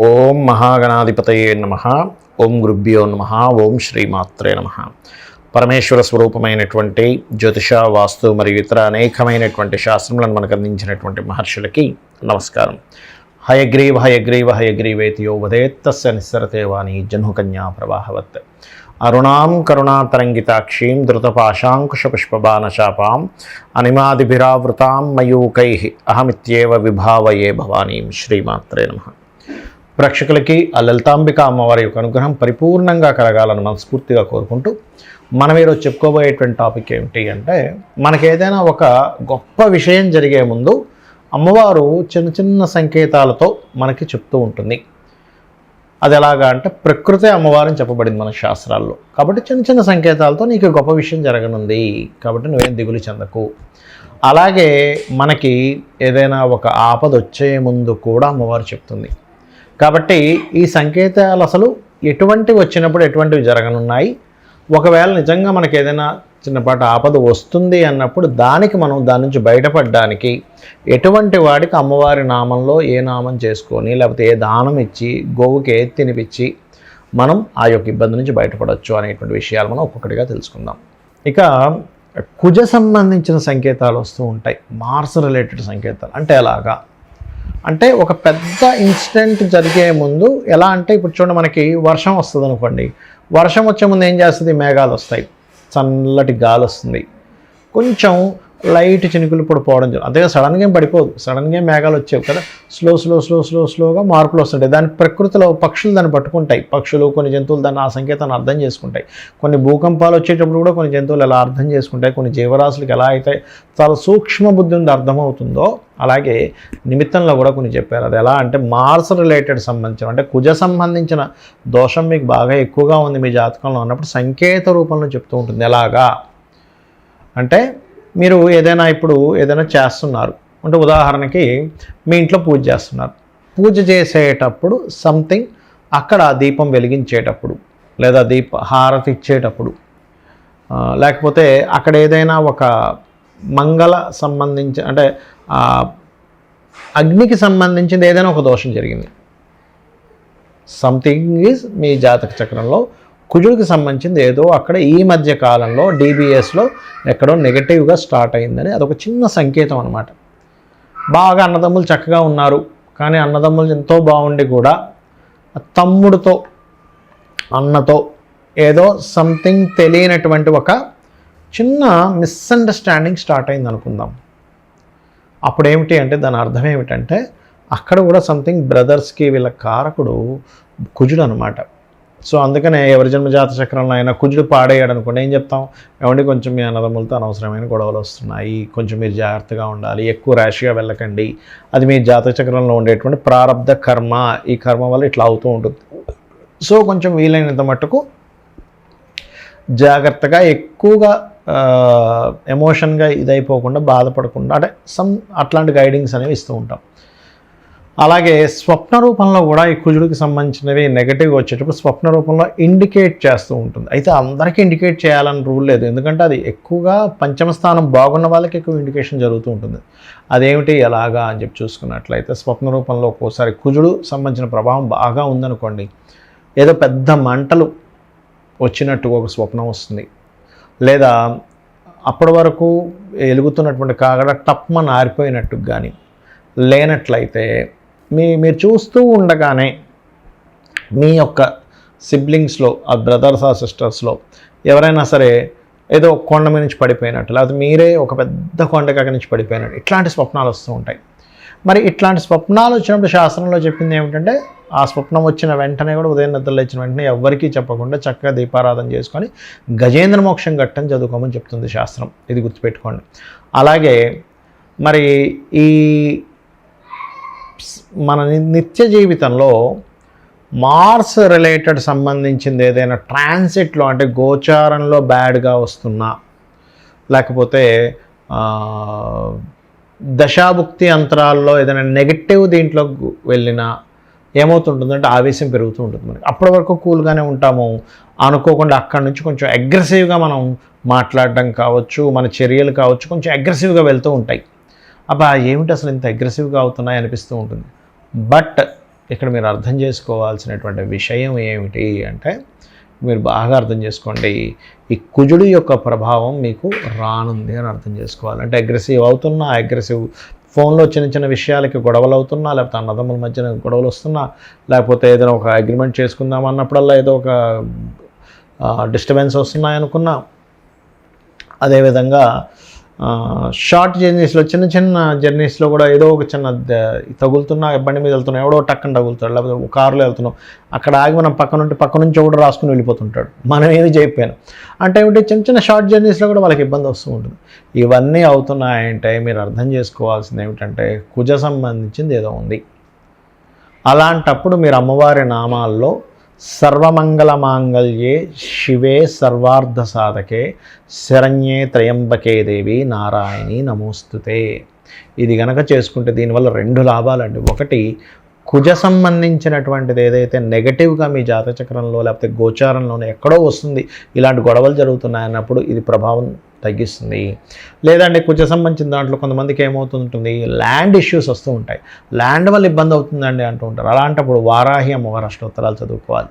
ఓం మహాగణాధిపతయే నమః. ఓం గురుభ్యో నమః. ఓం శ్రీమాత్రే నమః. పరమేశ్వర స్వరూపమైనటువంటి జ్యోతిష, వాస్తు మరియు ఇతర అనేకమైనటువంటి శాస్త్రములను మనకు అందించినటువంటి మహర్షులకి నమస్కారం. హయగ్రీవ హయగ్రీవ హయగ్రీవేతి యో వదేత్ తస్య నిస్సరతే వాణి జహ్నుకన్యా ప్రవాహవత్. అరుణాం కరుణాతరంగితాక్షీం ధృతపాశాంకుశపుష్పబాణచాపాం అనిమాదిభిరావృతాం మయూకైః అహమిత్యేవ విభావయే భవానీం. శ్రీమాత్రే నమః. ప్రేక్షకులకి ఆ లలితాంబిక అమ్మవారి యొక్క అనుగ్రహం పరిపూర్ణంగా కలగాలని మనస్ఫూర్తిగా కోరుకుంటూ మనం ఈరోజు చెప్పుకోబోయేటువంటి టాపిక్ ఏమిటి అంటే, మనకి ఏదైనా ఒక గొప్ప విషయం జరిగే ముందు అమ్మవారు చిన్న చిన్న సంకేతాలతో మనకి చెప్తూ ఉంటుంది. అది ఎలాగా అంటే, ప్రకృతి అమ్మవారిని చెప్పబడింది మన శాస్త్రాల్లో. కాబట్టి చిన్న చిన్న సంకేతాలతో నీకు గొప్ప విషయం జరగనుంది, కాబట్టి నువ్వేం దిగులు చెందకు. అలాగే మనకి ఏదైనా ఒక ఆపద వచ్చే ముందు కూడా అమ్మవారు చెప్తుంది. కాబట్టి ఈ సంకేతాలు అసలు ఎటువంటివి వచ్చినప్పుడు ఎటువంటివి జరగనున్నాయి, ఒకవేళ నిజంగా మనకి ఏదైనా చిన్నపాటి ఆపద వస్తుంది అన్నప్పుడు మనం దాని నుంచి బయటపడడానికి ఎటువంటి వాడికి అమ్మవారి నామంలో ఏ నామం చేసుకొని, లేకపోతే ఏ దానం ఇచ్చి, గోవుకి ఏది తినిపించి మనం ఆ యొక్క ఇబ్బంది నుంచి బయటపడవచ్చు అనేటువంటి విషయాలు మనం ఒక్కొక్కటిగా తెలుసుకుందాం. ఇక కుజ సంబంధించిన సంకేతాలు వస్తూ ఉంటాయి, మార్స్ రిలేటెడ్ సంకేతాలు. అంటే ఎలాగా అంటే, ఒక పెద్ద ఇన్సిడెంట్ జరిగే ముందు ఎలా అంటే, ఇప్పుడు చూడండి, మనకి వర్షం వస్తుంది అనుకోండి. వర్షం వచ్చే ముందు ఏం చేస్తుంది? మేఘాలు వస్తాయి, చల్లటి గాలి వస్తుంది, కొంచెం లైట్ చినుకులు పడిపోవడం జరుగుతుంది. అంతేగా సడన్గా ఏం పడిపోదు, సడన్గా మేఘాలు వచ్చేవి కదా, స్లోగా మార్పులు వస్తుంటాయి. దాని ప్రకృతిలో పక్షులు దాన్ని పట్టుకుంటాయి. పక్షులు, కొన్ని జంతువులు దాన్ని ఆ సంకేతాన్ని అర్థం చేసుకుంటాయి. కొన్ని భూకంపాలు వచ్చేటప్పుడు కూడా కొన్ని జంతువులు ఎలా అర్థం చేసుకుంటాయి, కొన్ని జీవరాశులకు ఎలా అయితే చాలా సూక్ష్మ బుద్ధి ఉంది అర్థమవుతుందో, అలాగే నిమిత్తంలో కూడా కొన్ని చెప్పారు. అది ఎలా అంటే, మార్స్ రిలేటెడ్ సంబంధించిన, అంటే కుజ సంబంధించిన దోషం మీకు బాగా ఎక్కువగా ఉంది మీ జాతకంలో ఉన్నప్పుడు సంకేత రూపంలో చెప్తూ ఉంటుంది. ఎలాగా అంటే, మీరు ఏదైనా చేస్తున్నారు అంటే, ఉదాహరణకి మీ ఇంట్లో పూజ చేస్తున్నారు. పూజ చేసేటప్పుడు సంథింగ్ అక్కడ దీపం వెలిగించేటప్పుడు, లేదా హారతి ఇచ్చేటప్పుడు, లేకపోతే అక్కడ ఏదైనా ఒక మంగళ సంబంధించి, అంటే అగ్నికి సంబంధించింది ఏదైనా ఒక దోషం జరిగింది. సంథింగ్ ఈజ్ మీ జాతక చక్రంలో కుజుడికి సంబంధించింది ఏదో అక్కడ ఈ మధ్య కాలంలో DBSలో ఎక్కడో నెగటివ్గా స్టార్ట్ అయిందని అదొక చిన్న సంకేతం అన్నమాట. బాగా అన్నదమ్ములు చక్కగా ఉన్నారు, కానీ అన్నదమ్ములు ఎంతో బాగుండి కూడా తమ్ముడితో, అన్నతో ఏదో సంథింగ్ తెలియనటువంటి ఒక చిన్న మిస్అండర్స్టాండింగ్ స్టార్ట్ అయింది అనుకుందాం. అప్పుడు ఏమిటి అంటే, దాని అర్థం ఏమిటంటే, అక్కడ కూడా సంథింగ్ బ్రదర్స్కి వీళ్ళ కారకుడు కుజుడు అనమాట. సో అందుకనే ఎవరి జన్మజాత చక్రంలో అయినా కుజుడు పాడేయాడు అనుకోండి, ఏం చెప్తాం? ఏమంటే, కొంచెం మీ అన్నదమ్ములతో అనవసరమైన గొడవలు వస్తున్నాయి, కొంచెం మీరు జాగ్రత్తగా ఉండాలి, ఎక్కువ ర్యాష్గా వెళ్ళకండి. అది మీ జాతక చక్రంలో ఉండేటువంటి ప్రారబ్ధ కర్మ, ఈ కర్మ వల్ల ఇట్లా అవుతూ ఉంటుంది. సో కొంచెం వీలైనంత మట్టుకు జాగ్రత్తగా, ఎక్కువగా ఎమోషన్గా ఇదైపోకుండా, బాధపడకుండా, అంటే అట్లాంటి గైడింగ్స్ అనేవి ఇస్తూ ఉంటాం. అలాగే స్వప్న రూపంలో కూడా ఈ కుజుడికి సంబంధించినవి నెగటివ్గా వచ్చేటప్పుడు స్వప్న రూపంలో ఇండికేట్ చేస్తూ ఉంటుంది. అయితే అందరికీ ఇండికేట్ చేయాలని రూల్ లేదు, ఎందుకంటే అది ఎక్కువగా పంచమ స్థానం బాగున్న వాళ్ళకి ఎక్కువ ఇండికేషన్ జరుగుతూ ఉంటుంది. అదేమిటి, ఎలాగా అని చెప్పి చూసుకున్నట్లయితే, స్వప్న రూపంలో ఒక్కోసారి కుజుడు సంబంధించిన ప్రభావం బాగా ఉందనుకోండి, ఏదో పెద్ద మంటలు వచ్చినట్టుగా ఒక స్వప్నం వస్తుంది, లేదా అప్పటి వరకు వెలుగుతున్నటువంటి కాగడ టప్మని ఆరిపోయినట్టు కానీ లేనట్లయితే, మీరు చూస్తూ ఉండగానే మీ యొక్క సిబ్లింగ్స్లో, ఆ బ్రదర్స్ ఆ సిస్టర్స్లో ఎవరైనా సరే ఏదో కొండ మీద నుంచి పడిపోయినట్టు, లేకపోతే మీరే ఒక పెద్ద కొండకాక నుంచి పడిపోయినట్టు, ఇట్లాంటి స్వప్నాలు వస్తూ ఉంటాయి. మరి ఇట్లాంటి స్వప్నాలు వచ్చినప్పుడు శాస్త్రంలో చెప్పింది ఏమిటంటే, ఆ స్వప్నం వచ్చిన వెంటనే కూడా ఉదయం నిద్రలు ఇచ్చిన వెంటనే ఎవ్వరికీ చెప్పకుండా చక్కగా దీపారాధన చేసుకొని గజేంద్ర మోక్షం ఘట్టం చదువుకోమని చెప్తుంది శాస్త్రం. ఇది గుర్తుపెట్టుకోండి. అలాగే మరి ఈ మన నిత్య జీవితంలో మార్స్ రిలేటెడ్ సంబంధించింది ఏదైనా ట్రాన్సిట్లో, అంటే గోచారంలో బ్యాడ్గా వస్తున్నా, లేకపోతే దశాభుక్తి అంతరాల్లో ఏదైనా నెగిటివ్ దీంట్లో వెళ్ళినా ఏమవుతుంటుందంటే ఆవేశం పెరుగుతూ ఉంటుంది మనకి. అప్పటి వరకు కూల్గానే ఉంటాము, అనుకోకుండా అక్కడి నుంచి కొంచెం అగ్రెసివ్గా మనం మాట్లాడడం కావచ్చు, మన చర్యలు కావచ్చు, కొంచెం అగ్రెసివ్గా వెళ్తూ ఉంటాయి. అబ్బా ఏమిటి అసలు ఇంత అగ్రెసివ్గా అవుతున్నాయి అనిపిస్తూ ఉంటుంది. బట్ ఇక్కడ మీరు అర్థం చేసుకోవాల్సినటువంటి విషయం ఏమిటి అంటే, మీరు బాగా అర్థం చేసుకోండి, ఈ కుజుడు యొక్క ప్రభావం మీకు రానుంది అని అర్థం చేసుకోవాలి. అంటే అగ్రెసివ్ ఫోన్లో చిన్న చిన్న విషయాలకి గొడవలు అవుతున్నా, లేకపోతే అన్నదమ్ముల మధ్యన గొడవలు వస్తున్నా, లేకపోతే ఏదైనా ఒక అగ్రిమెంట్ చేసుకుందాం అన్నప్పుడల్లా ఏదో ఒక డిస్టర్బెన్స్ వస్తున్నాయనుకున్నా, అదేవిధంగా షార్ట్ జర్నీస్లో చిన్న జర్నీస్లో కూడా ఏదో ఒక చిన్న తగులుతున్నా, బండి మీద వెళ్తున్నాం ఎవడో టక్కన తగులుతాడు, లేకపోతే కారులో వెళ్తున్నాం అక్కడ ఆగి మనం పక్క నుంచి ఎవడో రాసుకుని వెళ్ళిపోతుంటాడు, మనం ఏది చేయకపోయాను అంటే ఏమిటి, చిన్న షార్ట్ జర్నీస్లో కూడా వాళ్ళకి ఇబ్బంది వస్తూ ఉంటుంది. ఇవన్నీ అవుతున్నాయంటే మీరు అర్థం చేసుకోవాల్సింది ఏమిటంటే కుజ సంబంధించింది ఏదో ఉంది. అలాంటప్పుడు మీరు అమ్మవారి నామాల్లో సర్వమంగళ మాంగళ్యే శివే సర్వార్థ సాధకే శరణ్యే త్రయంబకే దేవి నారాయణి నమోస్తుతే, ఇది గనక చేసుకుంటే దీనివల్ల 2 లాభాలండి. ఒకటి, కుజ సంబంధించినటువంటిది ఏదైతే నెగటివ్గా మీ జాతచక్రంలో లేకపోతే గోచారంలోనే ఎక్కడో వస్తుంది, ఇలాంటి గొడవలు జరుగుతున్నాయన్నప్పుడు ఇది ప్రభావం తగ్గిస్తుంది. లేదంటే కుజ సంబంధించిన దాంట్లో కొంతమందికి ఏమవుతుంటుంది, ల్యాండ్ ఇష్యూస్ వస్తూ ఉంటాయి, ల్యాండ్ వల్ల ఇబ్బంది అవుతుందండి అంటూ ఉంటారు. అలాంటప్పుడు వారాహి అమ్మవారి అష్టోత్తరాలు చదువుకోవాలి.